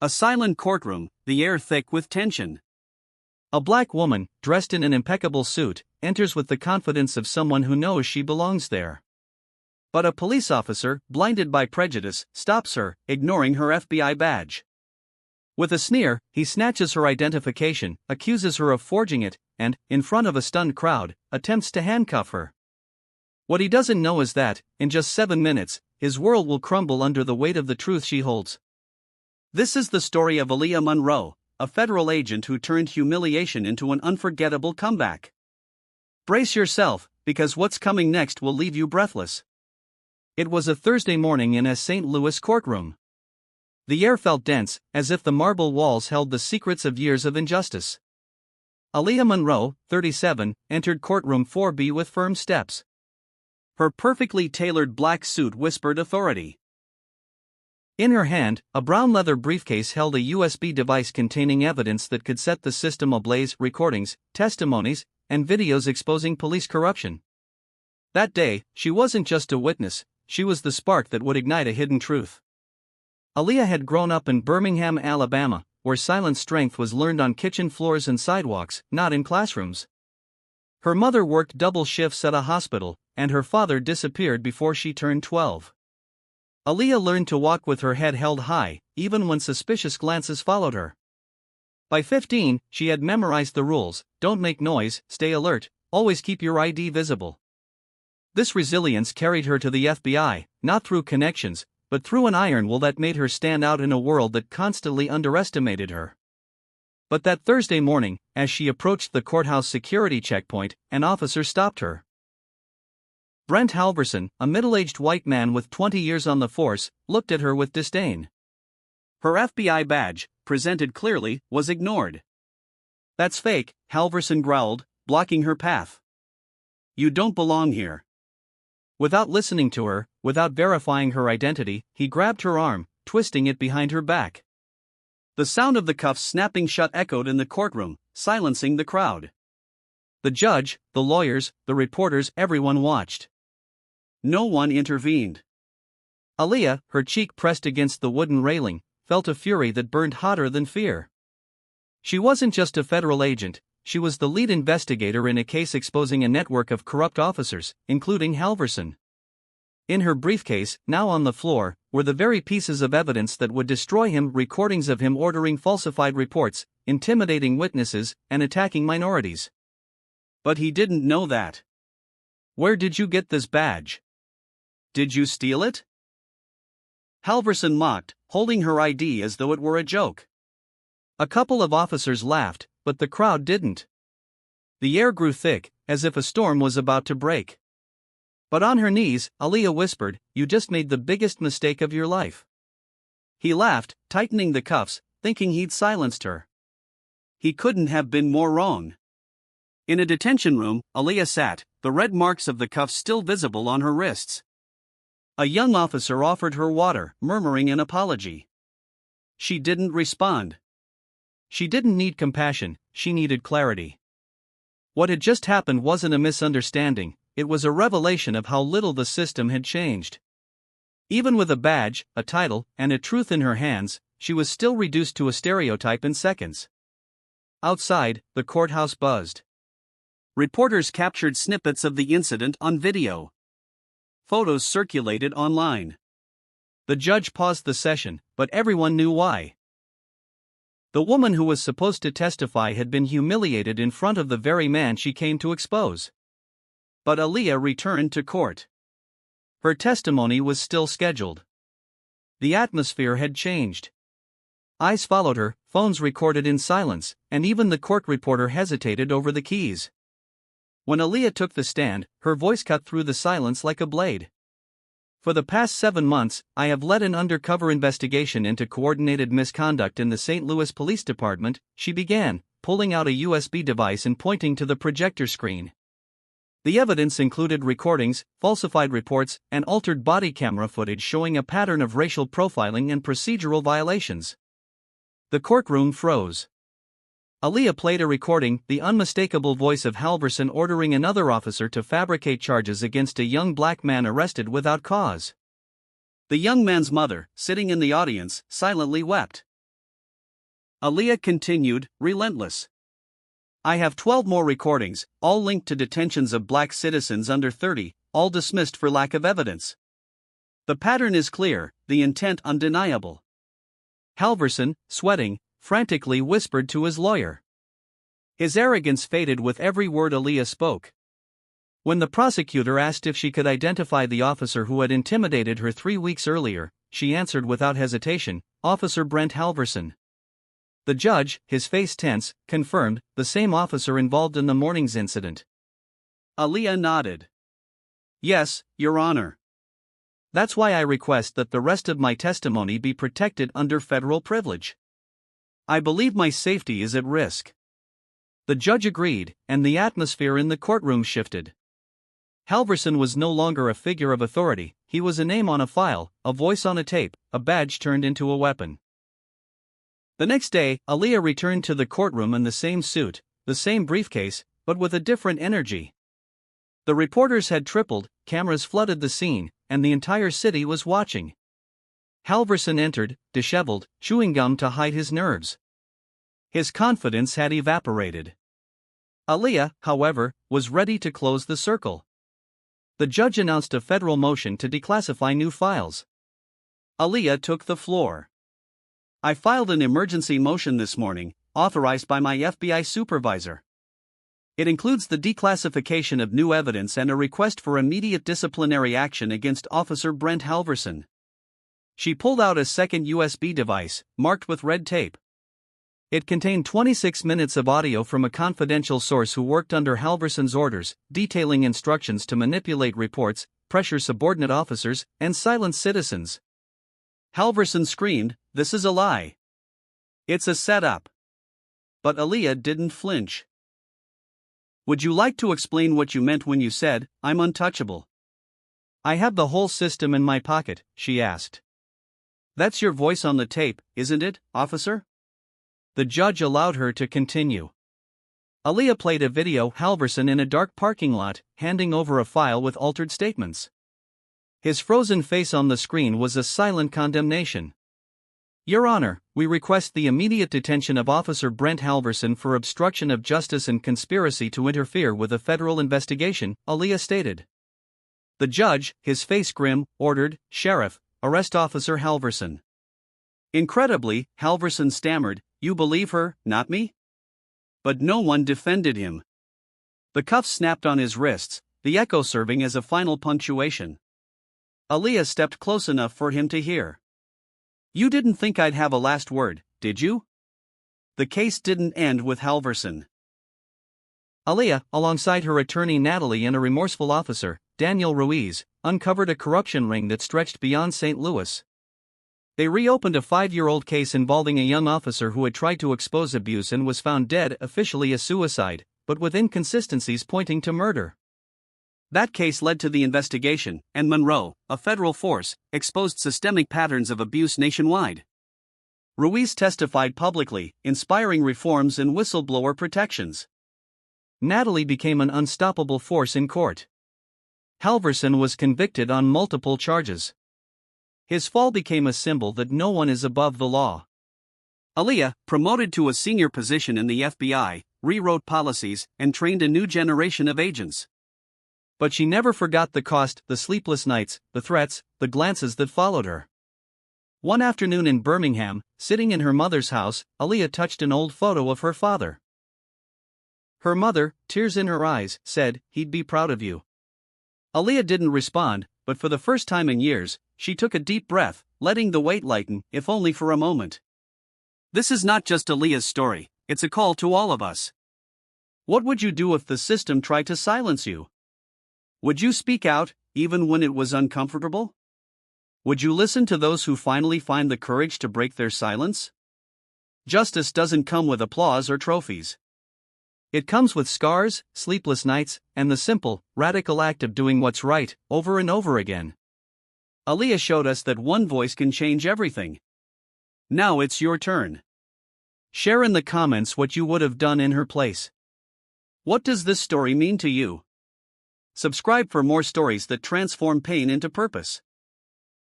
A silent courtroom, the air thick with tension. A black woman, dressed in an impeccable suit, enters with the confidence of someone who knows she belongs there. But a police officer, blinded by prejudice, stops her, ignoring her FBI badge. With a sneer, he snatches her identification, accuses her of forging it, and, in front of a stunned crowd, attempts to handcuff her. What he doesn't know is that, in just 7 minutes, his world will crumble under the weight of the truth she holds. This is the story of Aaliyah Monroe, a federal agent who turned humiliation into an unforgettable comeback. Brace yourself, because what's coming next will leave you breathless. It was a Thursday morning in a St. Louis courtroom. The air felt dense, as if the marble walls held the secrets of years of injustice. Aaliyah Monroe, 37, entered courtroom 4B with firm steps. Her perfectly tailored black suit whispered authority. In her hand, a brown leather briefcase held a USB device containing evidence that could set the system ablaze: recordings, testimonies, and videos exposing police corruption. That day, she wasn't just a witness, she was the spark that would ignite a hidden truth. Aaliyah had grown up in Birmingham, Alabama, where silent strength was learned on kitchen floors and sidewalks, not in classrooms. Her mother worked double shifts at a hospital, and her father disappeared before she turned 12. Aaliyah learned to walk with her head held high, even when suspicious glances followed her. By 15, she had memorized the rules: don't make noise, stay alert, always keep your ID visible. This resilience carried her to the FBI, not through connections, but through an iron will that made her stand out in a world that constantly underestimated her. But that Thursday morning, as she approached the courthouse security checkpoint, an officer stopped her. Brent Halverson, a middle-aged white man with 20 years on the force, looked at her with disdain. Her FBI badge, presented clearly, was ignored. "That's fake," Halverson growled, blocking her path. "You don't belong here." Without listening to her, without verifying her identity, he grabbed her arm, twisting it behind her back. The sound of the cuffs snapping shut echoed in the courtroom, silencing the crowd. The judge, the lawyers, the reporters, everyone watched. No one intervened. Aaliyah, her cheek pressed against the wooden railing, felt a fury that burned hotter than fear. She wasn't just a federal agent, she was the lead investigator in a case exposing a network of corrupt officers, including Halverson. In her briefcase, now on the floor, were the very pieces of evidence that would destroy him: recordings of him ordering falsified reports, intimidating witnesses, and attacking minorities. But he didn't know that. "Where did you get this badge? Did you steal it?" Halverson mocked, holding her ID as though it were a joke. A couple of officers laughed, but the crowd didn't. The air grew thick, as if a storm was about to break. But on her knees, Aaliyah whispered, "You just made the biggest mistake of your life." He laughed, tightening the cuffs, thinking he'd silenced her. He couldn't have been more wrong. In a detention room, Aaliyah sat, the red marks of the cuffs still visible on her wrists. A young officer offered her water, murmuring an apology. She didn't respond. She didn't need compassion, she needed clarity. What had just happened wasn't a misunderstanding, it was a revelation of how little the system had changed. Even with a badge, a title, and a truth in her hands, she was still reduced to a stereotype in seconds. Outside, the courthouse buzzed. Reporters captured snippets of the incident on video. Photos circulated online. The judge paused the session, but everyone knew why. The woman who was supposed to testify had been humiliated in front of the very man she came to expose. But Aaliyah returned to court. Her testimony was still scheduled. The atmosphere had changed. Eyes followed her, phones recorded in silence, and even the court reporter hesitated over the keys. When Aaliyah took the stand, her voice cut through the silence like a blade. "For the past 7 months, I have led an undercover investigation into coordinated misconduct in the St. Louis Police Department," she began, pulling out a USB device and pointing to the projector screen. The evidence included recordings, falsified reports, and altered body camera footage showing a pattern of racial profiling and procedural violations. The courtroom froze. Aaliyah played a recording, the unmistakable voice of Halverson ordering another officer to fabricate charges against a young black man arrested without cause. The young man's mother, sitting in the audience, silently wept. Aaliyah continued, relentless. I have 12 more recordings, all linked to detentions of black citizens under 30, all dismissed for lack of evidence. The pattern is clear, the intent undeniable. Halverson, sweating, frantically whispered to his lawyer. His arrogance faded with every word Aaliyah spoke. When the prosecutor asked if she could identify the officer who had intimidated her 3 weeks earlier, she answered without hesitation, Officer Brent Halverson. The judge, his face tense, confirmed, the same officer involved in the morning's incident. Aaliyah nodded. Yes, Your Honor. That's why I request that the rest of my testimony be protected under federal privilege. I believe my safety is at risk. The judge agreed, and the atmosphere in the courtroom shifted. Halverson was no longer a figure of authority, he was a name on a file, a voice on a tape, a badge turned into a weapon. The next day, Aaliyah returned to the courtroom in the same suit, the same briefcase, but with a different energy. The reporters had tripled, cameras flooded the scene, and the entire city was watching. Halverson entered, disheveled, chewing gum to hide his nerves. His confidence had evaporated. Aaliyah, however, was ready to close the circle. The judge announced a federal motion to declassify new files. Aaliyah took the floor. I filed an emergency motion this morning, authorized by my FBI supervisor. It includes the declassification of new evidence and a request for immediate disciplinary action against Officer Brent Halverson. She pulled out a second USB device, marked with red tape. It contained 26 minutes of audio from a confidential source who worked under Halverson's orders, detailing instructions to manipulate reports, pressure subordinate officers, and silence citizens. Halverson screamed, "This is a lie. It's a setup." But Aaliyah didn't flinch. Would you like to explain what you meant when you said, "I'm untouchable"? I have the whole system in my pocket, she asked. That's your voice on the tape, isn't it, officer? The judge allowed her to continue. Aaliyah played a video of Halverson in a dark parking lot, handing over a file with altered statements. His frozen face on the screen was a silent condemnation. Your Honor, we request the immediate detention of Officer Brent Halverson for obstruction of justice and conspiracy to interfere with a federal investigation, Aaliyah stated. The judge, his face grim, ordered, "Sheriff, arrest Officer Halverson." Incredibly, Halverson stammered, "You believe her, not me?" But no one defended him. The cuffs snapped on his wrists, the echo serving as a final punctuation. Aaliyah stepped close enough for him to hear. "You didn't think I'd have a last word, did you?" The case didn't end with Halverson. Aaliyah, alongside her attorney Natalie and a remorseful officer, Daniel Ruiz, uncovered a corruption ring that stretched beyond St. Louis. They reopened a 5-year-old case involving a young officer who had tried to expose abuse and was found dead, officially a suicide, but with inconsistencies pointing to murder. That case led to the investigation, and Monroe, a federal force, exposed systemic patterns of abuse nationwide. Ruiz testified publicly, inspiring reforms and whistleblower protections. Natalie became an unstoppable force in court. Halverson was convicted on multiple charges. His fall became a symbol that no one is above the law. Aaliyah, promoted to a senior position in the FBI, rewrote policies and trained a new generation of agents. But she never forgot the cost, the sleepless nights, the threats, the glances that followed her. One afternoon in Birmingham, sitting in her mother's house, Aaliyah touched an old photo of her father. Her mother, tears in her eyes, said, "He'd be proud of you." Aaliyah didn't respond, but for the first time in years, she took a deep breath, letting the weight lighten, if only for a moment. This is not just Aaliyah's story, it's a call to all of us. What would you do if the system tried to silence you? Would you speak out, even when it was uncomfortable? Would you listen to those who finally find the courage to break their silence? Justice doesn't come with applause or trophies. It comes with scars, sleepless nights, and the simple, radical act of doing what's right, over and over again. Aaliyah showed us that one voice can change everything. Now it's your turn. Share in the comments what you would have done in her place. What does this story mean to you? Subscribe for more stories that transform pain into purpose.